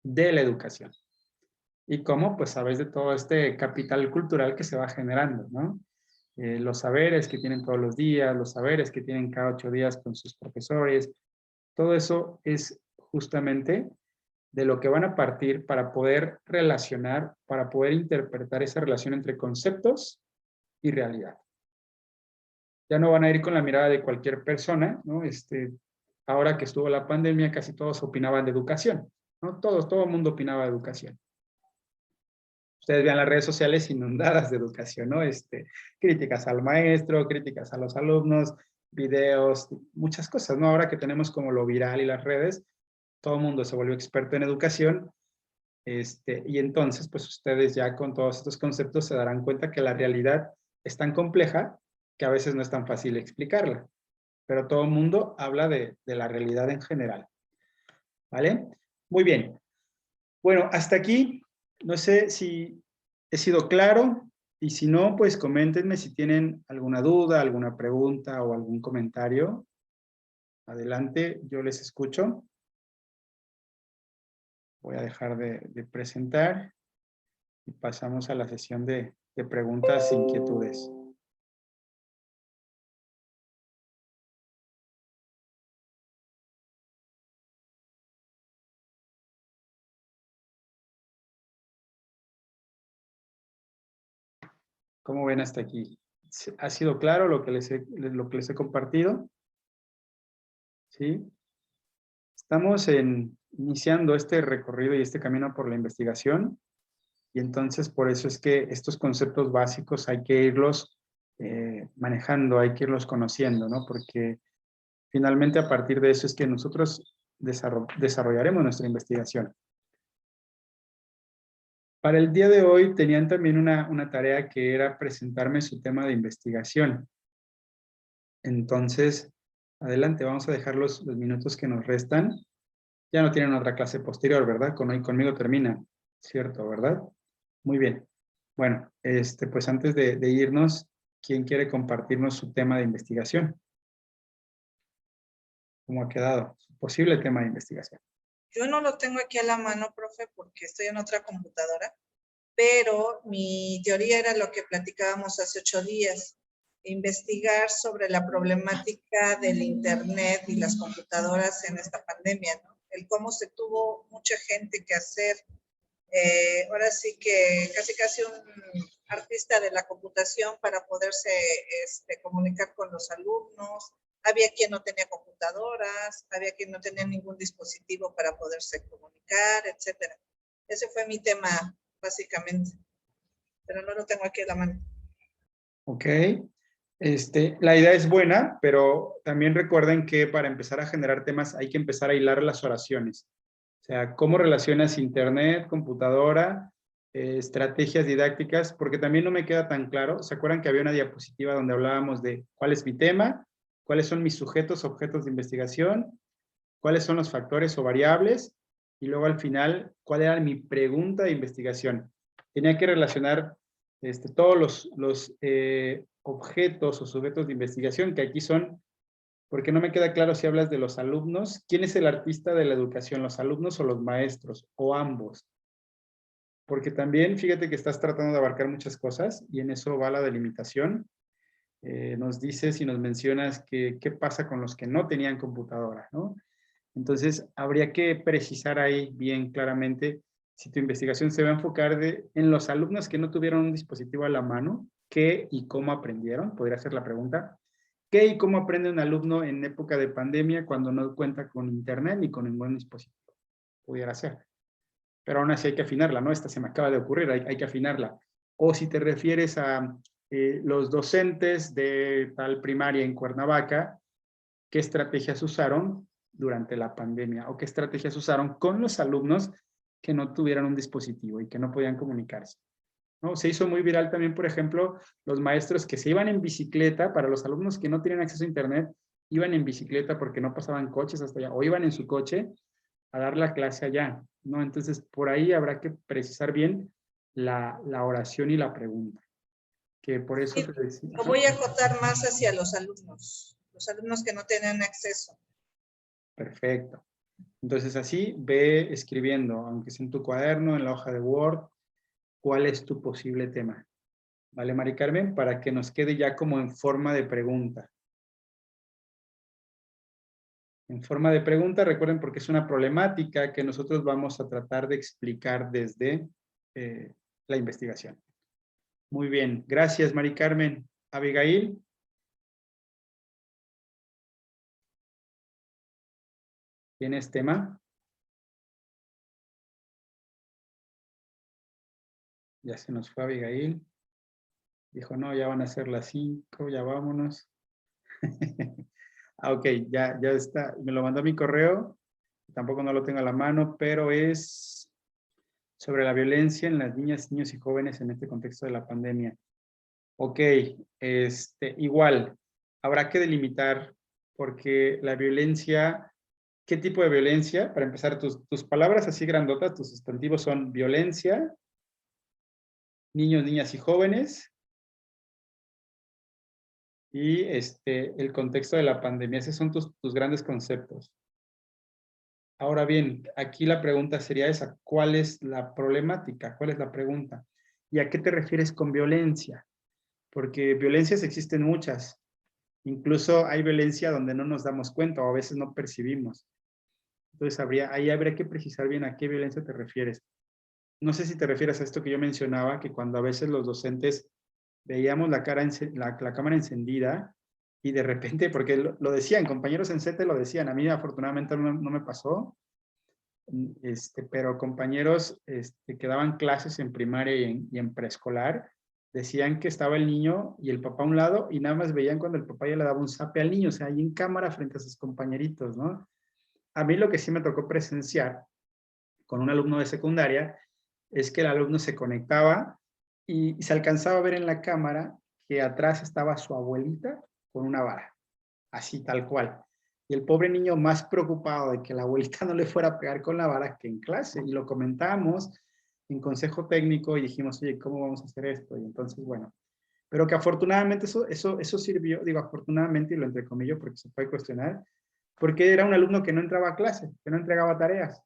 A: de la educación. ¿Y cómo? Pues a través de todo este capital cultural que se va generando, ¿no? Los saberes que tienen todos los días, los saberes que tienen cada 8 días con sus profesores, todo eso es justamente de lo que van a partir para poder relacionar, para poder interpretar esa relación entre conceptos y realidad. Ya no van a ir con la mirada de cualquier persona, ¿no? Ahora que estuvo la pandemia, casi todos opinaban de educación, ¿no? Todo el mundo opinaba de educación. Ustedes vean las redes sociales inundadas de educación, ¿no? Críticas al maestro, críticas a los alumnos, videos, muchas cosas, ¿no? Ahora que tenemos como lo viral y las redes, todo el mundo se volvió experto en educación, y entonces, pues ustedes ya con todos estos conceptos se darán cuenta que la realidad es tan compleja que a veces no es tan fácil explicarla. pero todo el mundo habla de la realidad en general. ¿Vale? Muy bien. Bueno, hasta aquí, no sé si he sido claro, y si no, pues coméntenme si tienen alguna duda, alguna pregunta o algún comentario. Adelante, yo les escucho. Voy a dejar de presentar y pasamos a la sesión de preguntas e inquietudes. ¿Cómo ven hasta aquí? ¿Ha sido claro lo que les he compartido? ¿Sí? Estamos iniciando este recorrido y este camino por la investigación, y entonces por eso es que estos conceptos básicos hay que irlos manejando, hay que irlos conociendo, ¿no? Porque finalmente a partir de eso es que nosotros desarrollaremos nuestra investigación. Para el día de hoy tenían también una tarea que era presentarme su tema de investigación. Entonces, adelante, vamos a dejar los minutos que nos restan. Ya no tienen otra clase posterior, ¿verdad? Conmigo termina, ¿cierto, verdad? Muy bien. Bueno, pues antes de irnos, ¿quién quiere compartirnos su tema de investigación? ¿Cómo ha quedado? Su posible tema de investigación.
C: Yo no lo tengo aquí a la mano, profe, porque estoy en otra computadora, pero mi teoría era lo que platicábamos hace 8 días, investigar sobre la problemática del Internet y las computadoras en esta pandemia, ¿no? El cómo se tuvo mucha gente que hacer, ahora sí que casi un artista de la computación para poderse comunicar con los alumnos. Había quien no tenía computadoras, había quien no tenía ningún dispositivo para poderse comunicar, etcétera. Ese fue mi tema, básicamente. Pero no lo tengo aquí a la mano.
A: Ok. La idea es buena, pero también recuerden que para empezar a generar temas hay que empezar a hilar las oraciones. O sea, ¿cómo relacionas internet, computadora, estrategias didácticas? Porque también no me queda tan claro. ¿Se acuerdan que había una diapositiva donde hablábamos de cuál es mi tema, cuáles son mis sujetos, objetos de investigación, cuáles son los factores o variables, y luego al final, cuál era mi pregunta de investigación? Tenía que relacionar todos los objetos o sujetos de investigación, que aquí son, porque no me queda claro si hablas de los alumnos. ¿Quién es el artista de la educación, los alumnos o los maestros, o ambos? Porque también, fíjate que estás tratando de abarcar muchas cosas, y en eso va la delimitación. Nos dices y nos mencionas qué pasa con los que no tenían computadora, ¿no? Entonces, habría que precisar ahí bien claramente si tu investigación se va a enfocar en los alumnos que no tuvieron un dispositivo a la mano, qué y cómo aprendieron, podría ser la pregunta. ¿Qué y cómo aprende un alumno en época de pandemia cuando no cuenta con internet ni con ningún dispositivo? Pudiera ser. Pero aún así hay que afinarla, ¿no? Esta se me acaba de ocurrir, hay que afinarla. O si te refieres a los docentes de tal primaria en Cuernavaca, ¿qué estrategias usaron durante la pandemia? ¿O qué estrategias usaron con los alumnos que no tuvieran un dispositivo y que no podían comunicarse? ¿No? Se hizo muy viral también, por ejemplo, los maestros que se iban en bicicleta, para los alumnos que no tenían acceso a internet, iban en bicicleta porque no pasaban coches hasta allá, o iban en su coche a dar la clase allá, ¿no? Entonces, por ahí habrá que precisar bien la oración y la pregunta. Que por eso
C: Sí,
A: te decía.
C: lo voy a acotar más hacia los alumnos que no tienen acceso.
A: Perfecto. Entonces así ve escribiendo, aunque sea en tu cuaderno, en la hoja de Word, cuál es tu posible tema. ¿Vale, Mari Carmen? Para que nos quede ya como en forma de pregunta. En forma de pregunta, recuerden, porque es una problemática que nosotros vamos a tratar de explicar desde la investigación. Muy bien. Gracias, Mari Carmen. Abigail. ¿Tienes tema? Ya se nos fue Abigail. Dijo, no, ya van a ser las 5, ya vámonos. Ok, ya está. Me lo mandó a mi correo. Tampoco no lo tengo a la mano, pero es sobre la violencia en las niñas, niños y jóvenes en este contexto de la pandemia. Ok, igual, habrá que delimitar porque la violencia, ¿qué tipo de violencia? Para empezar, tus palabras así grandotas, tus sustantivos son violencia, niños, niñas y jóvenes, y el contexto de la pandemia. Esos son tus grandes conceptos. Ahora bien, aquí la pregunta sería esa, ¿cuál es la problemática? ¿Cuál es la pregunta? ¿Y a qué te refieres con violencia? Porque violencias existen muchas. Incluso hay violencia donde no nos damos cuenta o a veces no percibimos. Entonces ahí habría que precisar bien a qué violencia te refieres. No sé si te refieres a esto que yo mencionaba, que cuando a veces los docentes veíamos la cámara encendida y de repente, porque lo decían, compañeros en CETE lo decían, a mí afortunadamente no me pasó, pero compañeros que daban clases en primaria y en preescolar, decían que estaba el niño y el papá a un lado y nada más veían cuando el papá ya le daba un zape al niño, o sea, ahí en cámara frente a sus compañeritos, ¿no? A mí lo que sí me tocó presenciar con un alumno de secundaria es que el alumno se conectaba y se alcanzaba a ver en la cámara que atrás estaba su abuelita con una vara, así tal cual. Y el pobre niño más preocupado de que la abuelita no le fuera a pegar con la vara que en clase. Y lo comentamos en consejo técnico y dijimos, oye, ¿cómo vamos a hacer esto? Y entonces, bueno, pero que afortunadamente eso sirvió, digo afortunadamente y lo entrecomillo porque se puede cuestionar, porque era un alumno que no entraba a clase, que no entregaba tareas.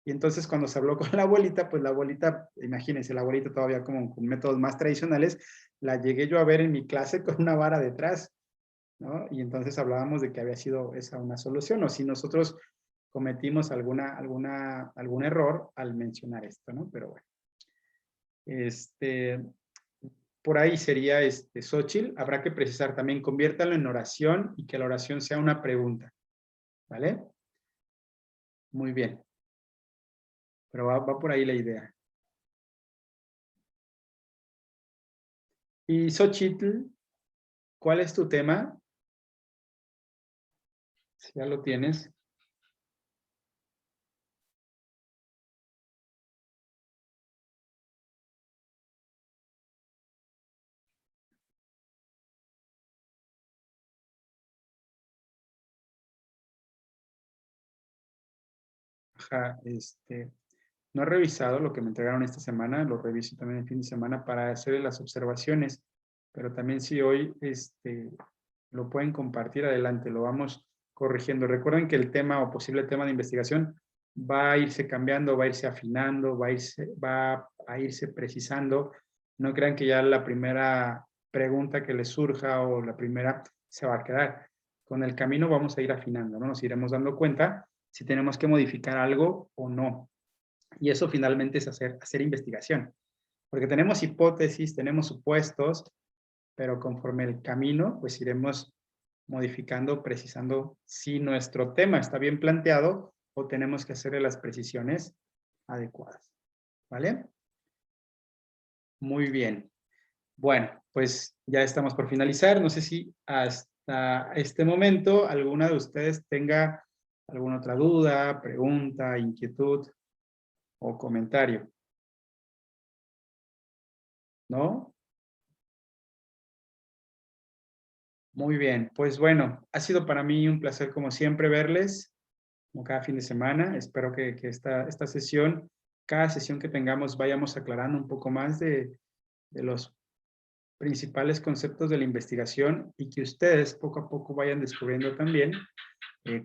A: Y entonces cuando se habló con la abuelita, pues la abuelita, imagínense, la abuelita todavía como con métodos más tradicionales, la llegué yo a ver en mi clase con una vara detrás, ¿no? Y entonces hablábamos de que había sido esa una solución, o si nosotros cometimos algún error al mencionar esto, ¿no? Pero bueno. Por ahí sería Xóchitl, habrá que precisar también, conviértalo en oración y que la oración sea una pregunta, ¿vale? Muy bien. Pero va por ahí la idea. Y Xóchitl, ¿cuál es tu tema? Si ya lo tienes. Ajá, no he revisado lo que me entregaron esta semana, lo reviso también el fin de semana para hacer las observaciones, pero también si hoy lo pueden compartir, adelante, lo vamos corrigiendo. Recuerden que el tema o posible tema de investigación va a irse cambiando, va a irse afinando, va a irse precisando. No crean que ya la primera pregunta que les surja o la primera se va a quedar. Con el camino vamos a ir afinando, ¿no? Nos iremos dando cuenta si tenemos que modificar algo o no. Y eso finalmente es hacer investigación. Porque tenemos hipótesis, tenemos supuestos, pero conforme el camino, pues iremos modificando, precisando si nuestro tema está bien planteado o tenemos que hacerle las precisiones adecuadas. ¿Vale? Muy bien. Bueno, pues ya estamos por finalizar. No sé si hasta este momento alguna de ustedes tenga alguna otra duda, pregunta, inquietud o comentario. ¿No? Muy bien, pues bueno, ha sido para mí un placer como siempre verles, como cada fin de semana. Espero que esta sesión, cada sesión que tengamos, vayamos aclarando un poco más de los principales conceptos de la investigación y que ustedes poco a poco vayan descubriendo también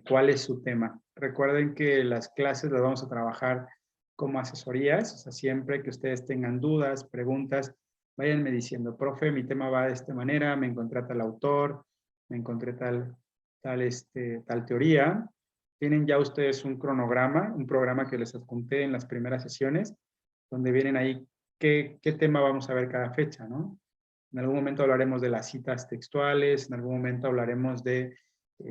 A: cuál es su tema. Recuerden que las clases las vamos a trabajar como asesorías, o sea, siempre que ustedes tengan dudas, preguntas, váyanme diciendo, profe, mi tema va de esta manera, me encontré tal autor, me encontré tal teoría. Tienen ya ustedes un cronograma, un programa que les adjunté en las primeras sesiones, donde vienen ahí qué tema vamos a ver cada fecha, ¿no? En algún momento hablaremos de las citas textuales, en algún momento hablaremos de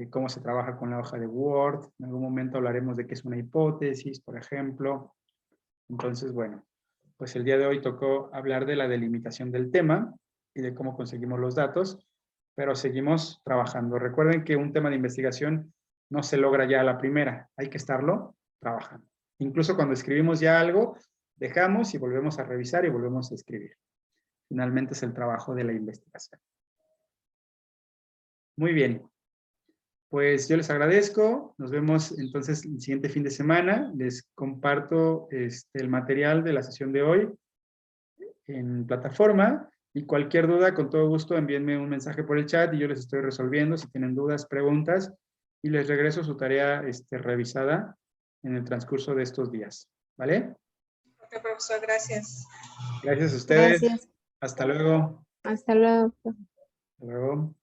A: cómo se trabaja con la hoja de Word, en algún momento hablaremos de qué es una hipótesis, por ejemplo. Entonces, bueno, pues el día de hoy tocó hablar de la delimitación del tema y de cómo conseguimos los datos, pero seguimos trabajando. Recuerden que un tema de investigación no se logra ya a la primera, hay que estarlo trabajando. Incluso cuando escribimos ya algo, dejamos y volvemos a revisar y volvemos a escribir. Finalmente es el trabajo de la investigación. Muy bien. pues yo les agradezco. Nos vemos entonces el siguiente fin de semana. Les comparto el material de la sesión de hoy en plataforma. Y cualquier duda, con todo gusto, envíenme un mensaje por el chat y yo les estoy resolviendo. Si tienen dudas, preguntas, y les regreso su tarea revisada en el transcurso de estos días. ¿Vale?
C: Ok, profesor, gracias.
A: Gracias a ustedes.
D: Gracias.
A: Hasta luego.
D: Hasta luego.
A: Hasta luego.